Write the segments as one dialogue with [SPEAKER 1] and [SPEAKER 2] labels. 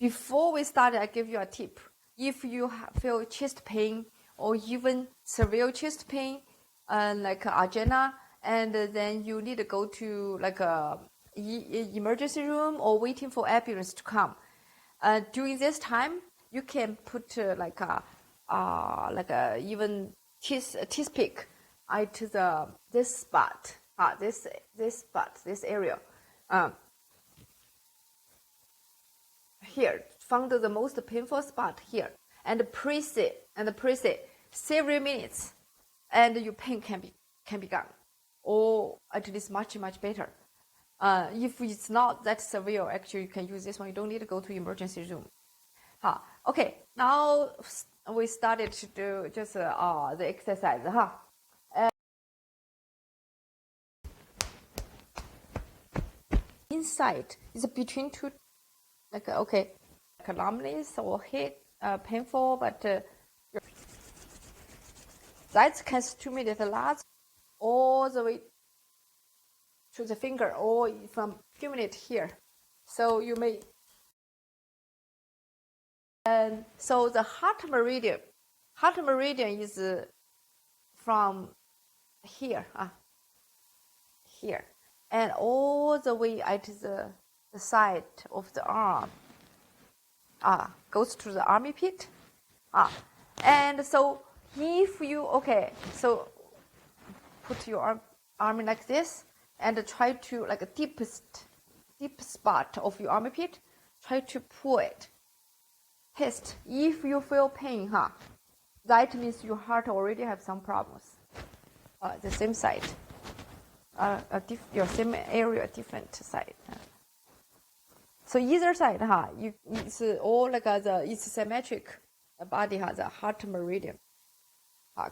[SPEAKER 1] Before we start, I give you a tip. If you feel chest pain or even severe chest pain, like angina, and then you need to go to like a emergency room or waiting for ambulance to come. During this time, you can put like a even toothpick to this spot, this spot, this area. Here, found the most painful spot here, and press it several minutes, and your pain can be gone, or at least much better. If it's not that severe, actually you can use this one. You don't need to go to emergency room. Okay, now we started to do just the exercise. Inside is between two, like numbness or head painful, but that can stimulate the lungs all the way to the finger, or from stimulate here. So you may. And so the heart meridian is from here, here, and all the way at the side of the arm, goes to the armpit, and so if you so put your arm like this and try to like a deep spot of your armpit, try to pull it. Test if you feel pain, that means your heart already have some problems. The same side, your same area, different side. So either side, it's all like it's symmetric. The body has a heart meridian,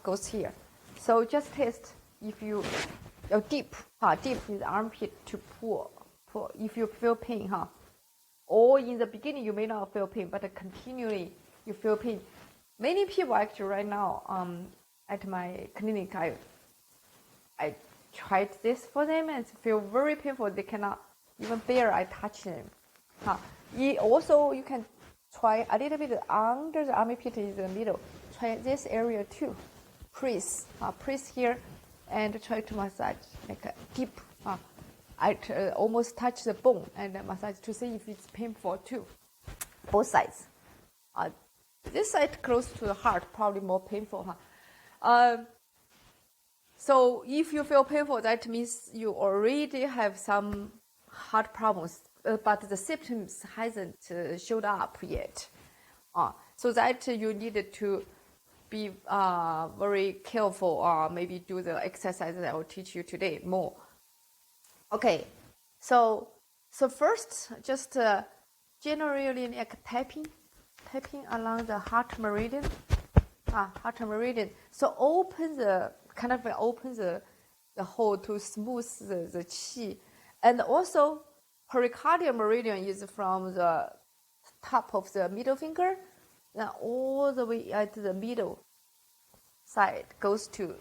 [SPEAKER 1] goes here. So just test if you deep in the armpit to pull if you feel pain, Or in the beginning you may not feel pain, but continually you feel pain. Many people actually right now at my clinic, I tried this for them and feel very painful. They cannot even bear I touch them. Also, you can try a little bit under the armpit in the middle. Try this area too. Press here and try to massage like a deep. I almost touch the bone and massage to see if it's painful too. Both sides. This side close to the heart, probably more painful. So if you feel painful, that means you already have some heart problems, but the symptoms hasn't showed up yet. So that you need to be very careful, or maybe do the exercise that I will teach you today more. Okay, so first, just generally like tapping along the heart meridian, So open the hole to smooth the qi, and also pericardial meridian is from the top of the middle finger, then all the way at the middle side goes to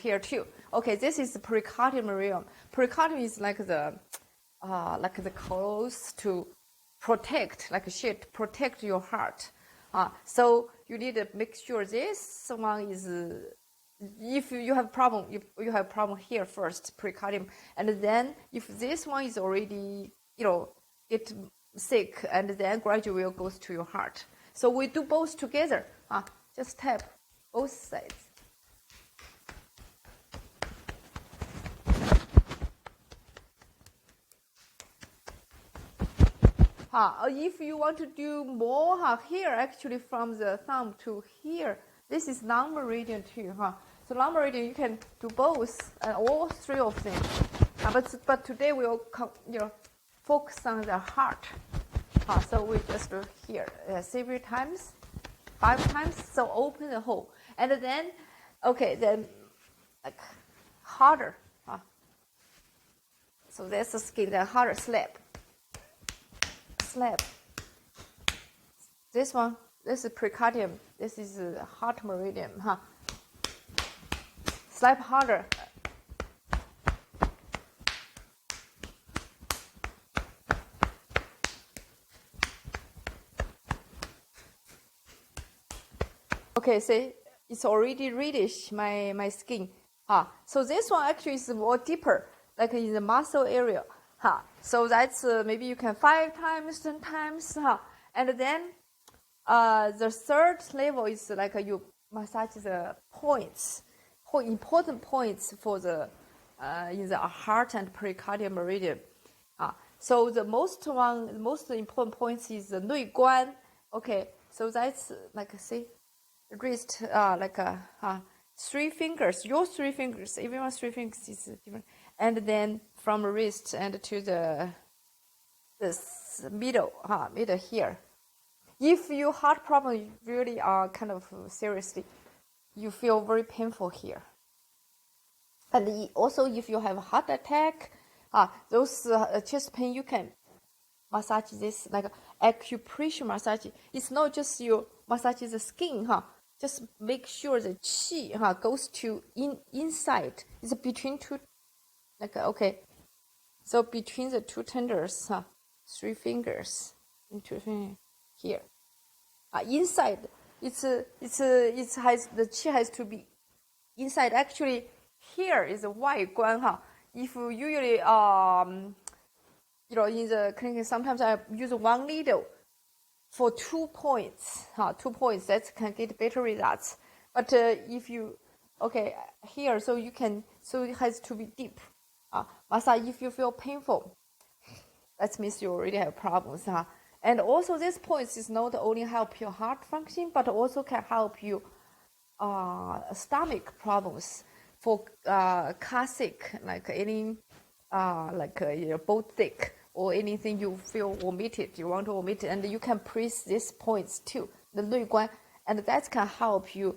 [SPEAKER 1] here too. Okay, this is the pericardial meridian. Pericardium is like the clothes to protect, like a shield, protect your heart. So you need to make sure this one is. If you have problem, you have problem here first, pericardium, and then if this one is already, get sick, and then gradually goes to your heart. So we do both together. Just tap both sides. If you want to do more, here actually from the thumb to here, this is long meridian too. So long meridian you can do both, all three of them. But today we'll focus on the heart. So we just do here several times, 5 times. So open the hole, and then then like harder. So that's the skin. The harder slap. This one, this is pericardium. This is heart meridian. Slap harder. Okay, see, it's already reddish, my skin. So this one actually is more deeper, like in the muscle area. So that's maybe you can 5 times, 10 times. And then the third level is like you massage the points, important points for the in the heart and pericardial meridian. So the most important points is the 内关. Okay, so that's like see, wrist like 3 fingers. Your 3 fingers, everyone's 3 fingers is different. And then from wrist and to the middle, middle here. If your heart problem really are kind of seriously, you feel very painful here. And also if you have a heart attack, those chest pain, you can massage this like acupressure massage. It's not just you massage the skin, just make sure the qi goes to inside. It's between two, like okay. So between the 2 tenders, 3 fingers, into here. Inside, it has the qi has to be inside. Actually, here is a 外关 If you usually in the clinic, sometimes I use 1 needle for 2 points. 2 points that can get better results. But if you here, so you can, so it has to be deep. Massage if you feel painful. That means you already have problems. And also this points is not only help your heart function, but also can help you stomach problems for classic, like any both thick or anything you feel vomited, you want to vomit, and you can press these points too, the 内关, and that can help you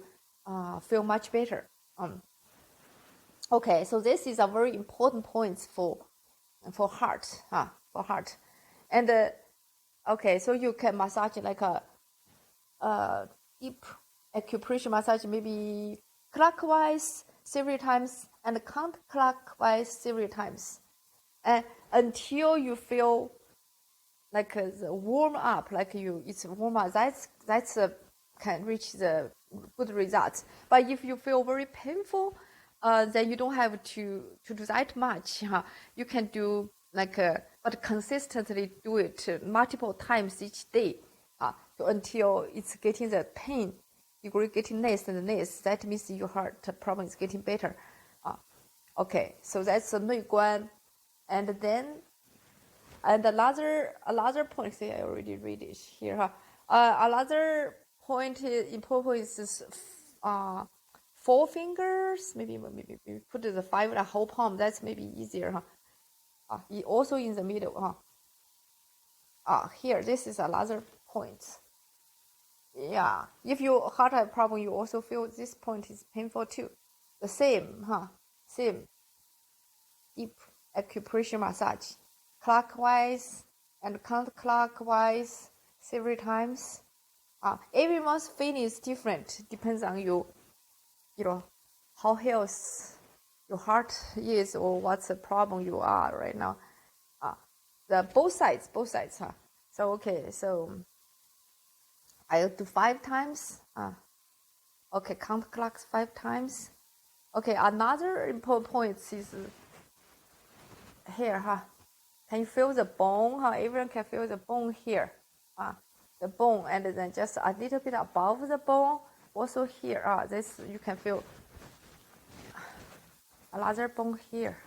[SPEAKER 1] feel much better. Okay, so this is a very important point for heart, for heart. And okay, so you can massage like a deep acupressure massage, maybe clockwise several times and counterclockwise several times, and until you feel like the warm up, like it's warm up. That's can reach the good results. But if you feel very painful, then you don't have to do that much. You can do but consistently do it multiple times each day, until it's getting the pain degree getting less and less. That means your heart problem is getting better. Okay, so that's the 内关, and then another point. See, I already read it here. Another point important is 4 fingers. Maybe put the 5 in a whole palm. That's maybe easier. Also in the middle. Here, this is another point. Yeah, if you heart have problem, you also feel this point is painful too. The same, same. Deep acupressure massage, clockwise and counterclockwise several times. Everyone's feeling is different. Depends on you, how healthy your heart is or what's the problem you are right now. The both sides. So okay, so I'll do 5 times. Okay, counterclocks 5 times. Okay, another important point is here. Can you feel the bone? Everyone can feel the bone here. The bone, and then just a little bit above the bone. Also here. This you can feel another bone here.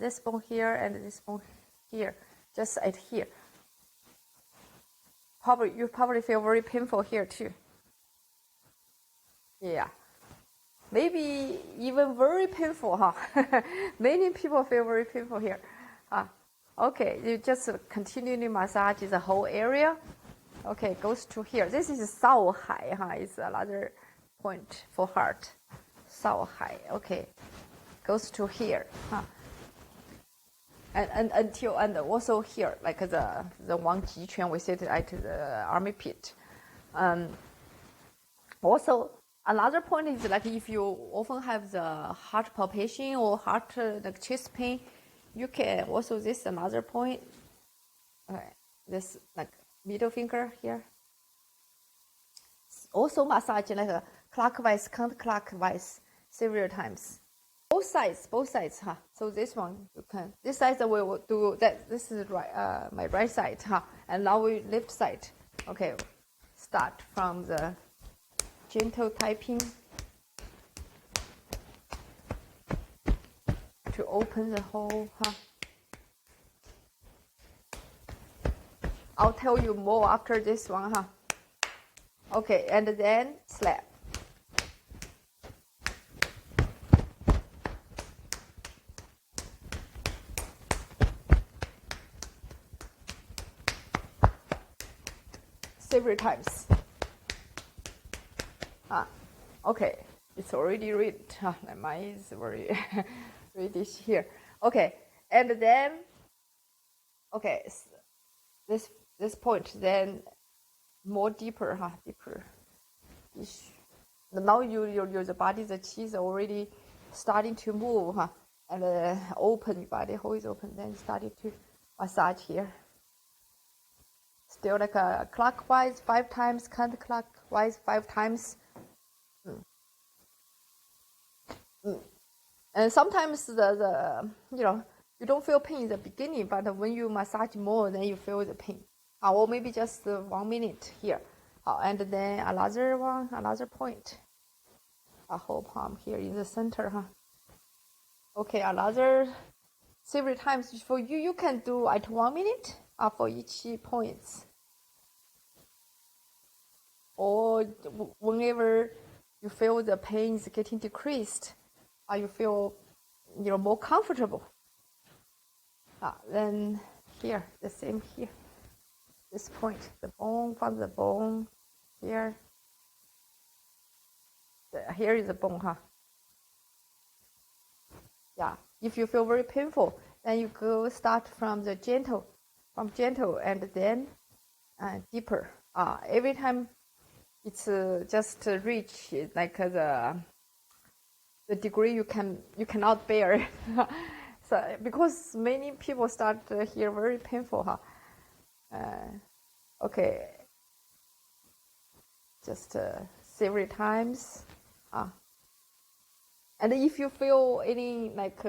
[SPEAKER 1] This bone here and this bone here. Just at here. You probably feel very painful here too. Yeah. Maybe even very painful, Many people feel very painful here. Okay, you just continually massage the whole area. Okay, goes to here. This is 少海, It's another point for heart. 少海, okay, goes to here, And until, and also here, like the 王极拳, we said at the armpit. Also, another point is like if you often have the heart palpitation or heart like chest pain, you can also, this another point. Okay, this like middle finger here. Also massage like a clockwise, counterclockwise several times. Both sides, huh? So this one you can. This side we will do that. This is right, my right side, huh? And now we left side. Okay, start from the gentle typing to open the hole, huh? I'll tell you more after this one, huh? Okay, and then slap. Several times. Okay, it's already read. Mine is very reddish here. Okay, and then, okay, this point, then more deeper, deeper. Now your body, the chi is already starting to move, and open, body hole is open, then starting to massage here. Still like a clockwise 5 times, counterclockwise 5 times. And sometimes the you don't feel pain in the beginning, but when you massage more, then you feel the pain. Or maybe just 1 minute here. And then another one, another point. A whole palm here in the center, Okay, another several times for you. You can do at 1 minute for each points. Or whenever you feel the pain is getting decreased, you feel more comfortable. Then here, the same here. This point, the bone, from the bone, here. Here is the bone, Yeah, if you feel very painful, then you go start from the gentle, and then deeper. Every time it's just reach like the degree you cannot bear. So because many people start here very painful, okay, just several times, and if you feel any like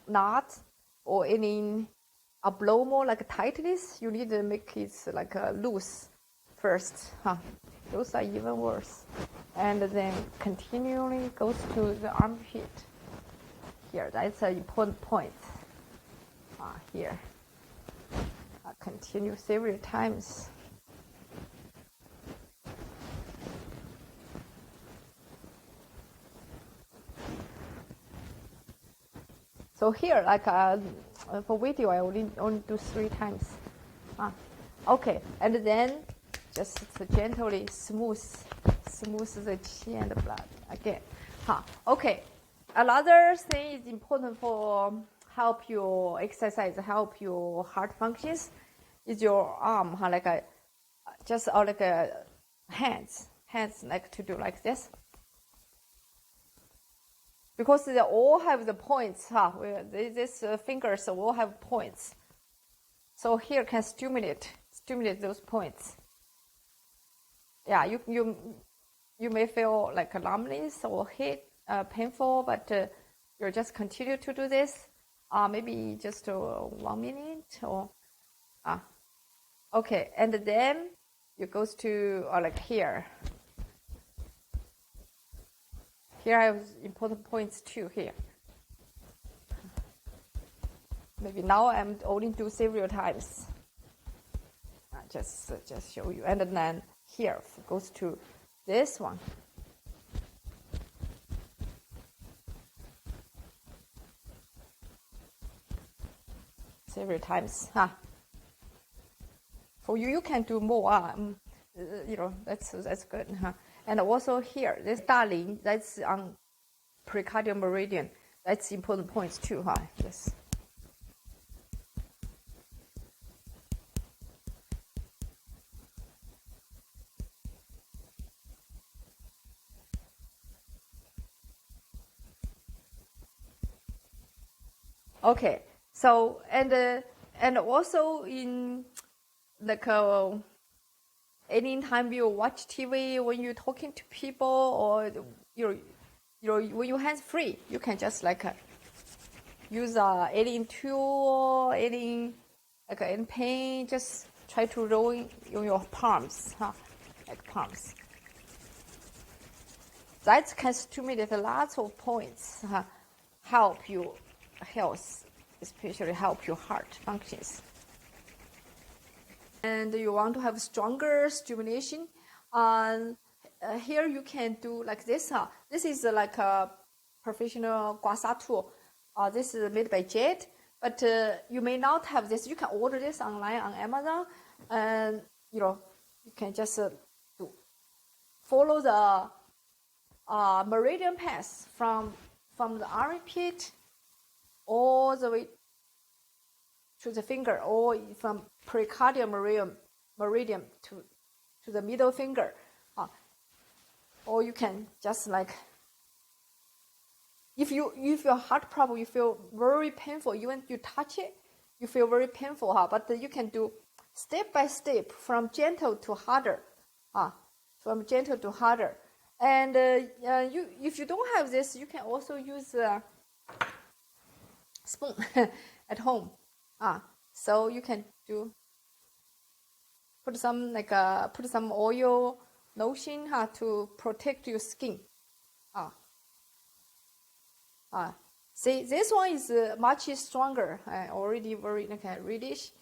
[SPEAKER 1] knot or any abnormal like tightness, you need to make it like loose first, Those are even worse. And then continually goes to the armpit. Here, that's an important point. Here, continue several times. So here, like for video, I only do 3 times. Okay, and then just gently smooth the chi and the blood again. Okay, another thing is important for help your exercise, help your heart functions, is your arm, like a just like a hands like to do like this. Because they all have the points, these fingers all have points. So here can stimulate those points. Yeah, you may feel like numbness or hit, painful, but you just continue to do this. Maybe just 1 minute or okay, and then you goes to like here. Here I have important points too here. Maybe now I'm only do several times. Just show you. And then here goes to this one. Several times. For you can do more. That's good. And also here, this darling, that's on precardial meridian. That's important points too. Yes. Okay. So and also in like anytime you watch TV, when you're talking to people, or when your hands free, you can just like use any tool, any pen, just try to roll in your palms, like palms. That can stimulate lots of points, help your health, especially help your heart functions. And you want to have stronger stimulation, here you can do like this. This is like a professional guasa tool. This is made by Jet, but you may not have this. You can order this online on Amazon, and you can just follow the meridian path from the armpit all the way to the finger, or from precardial meridian to the middle finger. Or you can just like, if your heart problem, you feel very painful, even you touch it, you feel very painful, but you can do step by step, from gentle to harder, from gentle to harder. And if you don't have this, you can also use a spoon at home. So you can put some oil lotion to protect your skin. See, this one is much stronger. Already very reddish.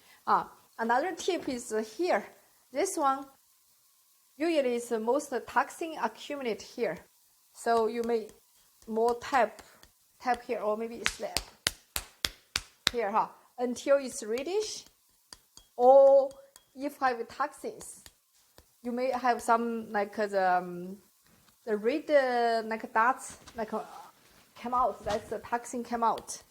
[SPEAKER 1] Another tip is here. This one usually is the most toxin accumulate here. So you may more tap here, or maybe slap here, until it's reddish. Or if have toxins, you may have some like the red like dots like come out. That's the toxin come out.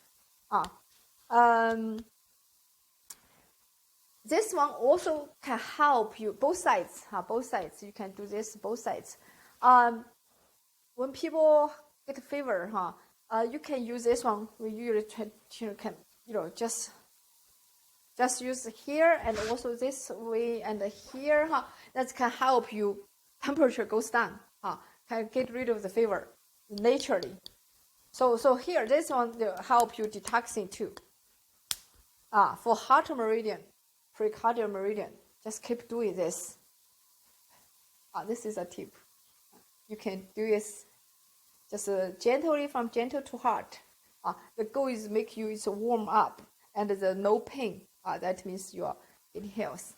[SPEAKER 1] This one also can help you both sides. Both sides, you can do this both sides. When people get fever, you can use this one. We usually can just use here, and also this way, and here. That can help you. Temperature goes down. Can get rid of the fever naturally. So here, this one will help you detoxing too. For heart meridian, precardial meridian, just keep doing this. This is a tip. You can do this just gently, from gentle to heart. The goal is make you warm up, and the no pain. That means you are in health.